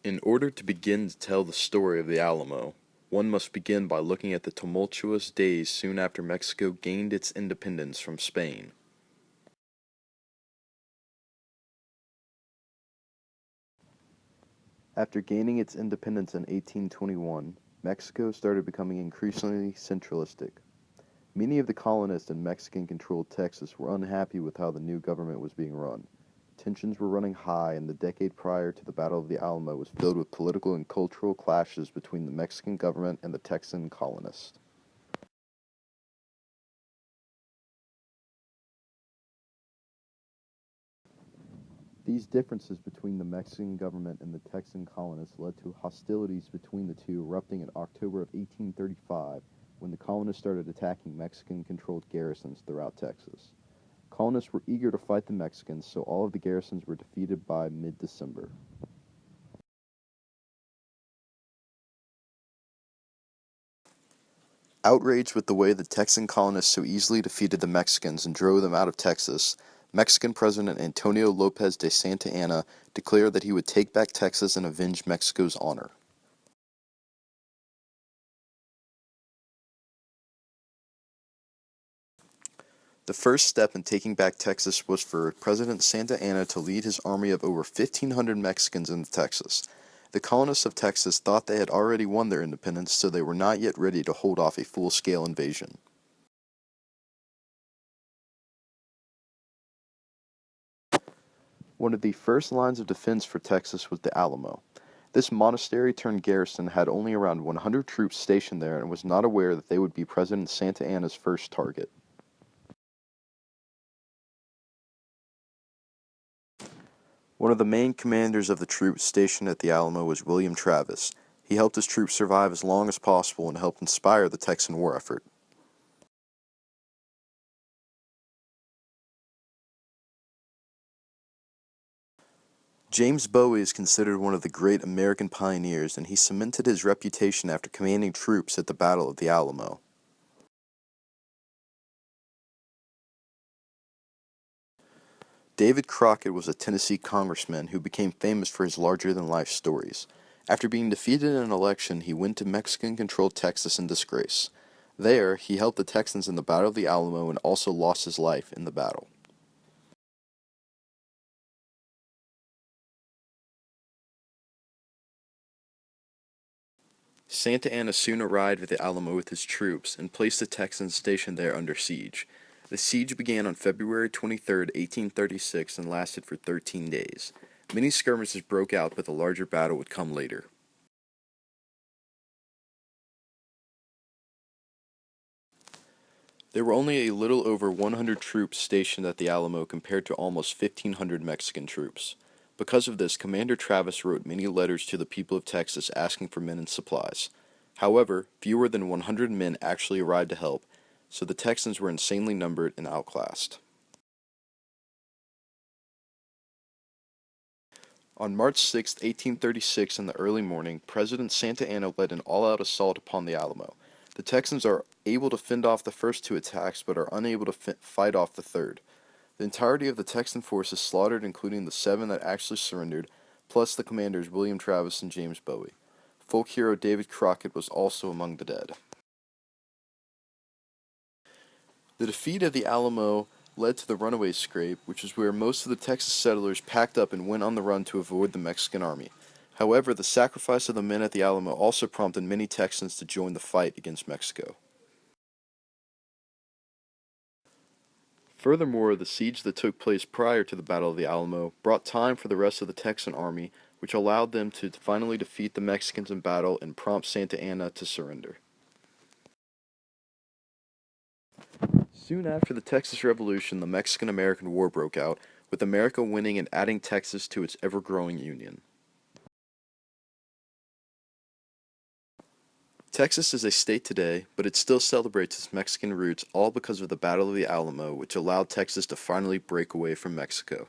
In order to begin to tell the story of the Alamo, one must begin by looking at the tumultuous days soon after Mexico gained its independence from Spain. After gaining its independence in 1821, Mexico started becoming increasingly centralistic. Many of the colonists in Mexican-controlled Texas were unhappy with how the new government was being run. Tensions were running high, and the decade prior to the Battle of the Alamo was filled with political and cultural clashes between the Mexican government and the Texan colonists. These differences between the Mexican government and the Texan colonists led to hostilities between the two erupting in October of 1835 when the colonists started attacking Mexican-controlled garrisons throughout Texas. Colonists were eager to fight the Mexicans, so all of the garrisons were defeated by mid-December. Outraged with the way the Texan colonists so easily defeated the Mexicans and drove them out of Texas, Mexican President Antonio Lopez de Santa Anna declared that he would take back Texas and avenge Mexico's honor. The first step in taking back Texas was for President Santa Anna to lead his army of over 1,500 Mexicans into Texas. The colonists of Texas thought they had already won their independence, so they were not yet ready to hold off a full-scale invasion. One of the first lines of defense for Texas was the Alamo. This monastery-turned-garrison had only around 100 troops stationed there and was not aware that they would be President Santa Anna's first target. One of the main commanders of the troops stationed at the Alamo was William Travis. He helped his troops survive as long as possible and helped inspire the Texan war effort. James Bowie is considered one of the great American pioneers, and he cemented his reputation after commanding troops at the Battle of the Alamo. David Crockett was a Tennessee congressman who became famous for his larger-than-life stories. After being defeated in an election, he went to Mexican-controlled Texas in disgrace. There, he helped the Texans in the Battle of the Alamo and also lost his life in the battle. Santa Anna soon arrived at the Alamo with his troops and placed the Texans stationed there under siege. The siege began on February 23, 1836, and lasted for 13 days. Many skirmishes broke out, but the larger battle would come later. There were only a little over 100 troops stationed at the Alamo compared to almost 1,500 Mexican troops. Because of this, Commander Travis wrote many letters to the people of Texas asking for men and supplies. However, fewer than 100 men actually arrived to help, so the Texans were insanely numbered and outclassed. On March 6, 1836, in the early morning, President Santa Anna led an all-out assault upon the Alamo. The Texans are able to fend off the first two attacks, but are unable to fight off the third. The entirety of the Texan force is slaughtered, including the 7 that actually surrendered, plus the commanders William Travis and James Bowie. Folk hero David Crockett was also among the dead. The defeat of the Alamo led to the Runaway Scrape, which is where most of the Texas settlers packed up and went on the run to avoid the Mexican army. However, the sacrifice of the men at the Alamo also prompted many Texans to join the fight against Mexico. Furthermore, the siege that took place prior to the Battle of the Alamo brought time for the rest of the Texan army, which allowed them to finally defeat the Mexicans in battle and prompt Santa Anna to surrender. Soon after the Texas Revolution, the Mexican-American War broke out, with America winning and adding Texas to its ever-growing union. Texas is a state today, but it still celebrates its Mexican roots, all because of the Battle of the Alamo, which allowed Texas to finally break away from Mexico.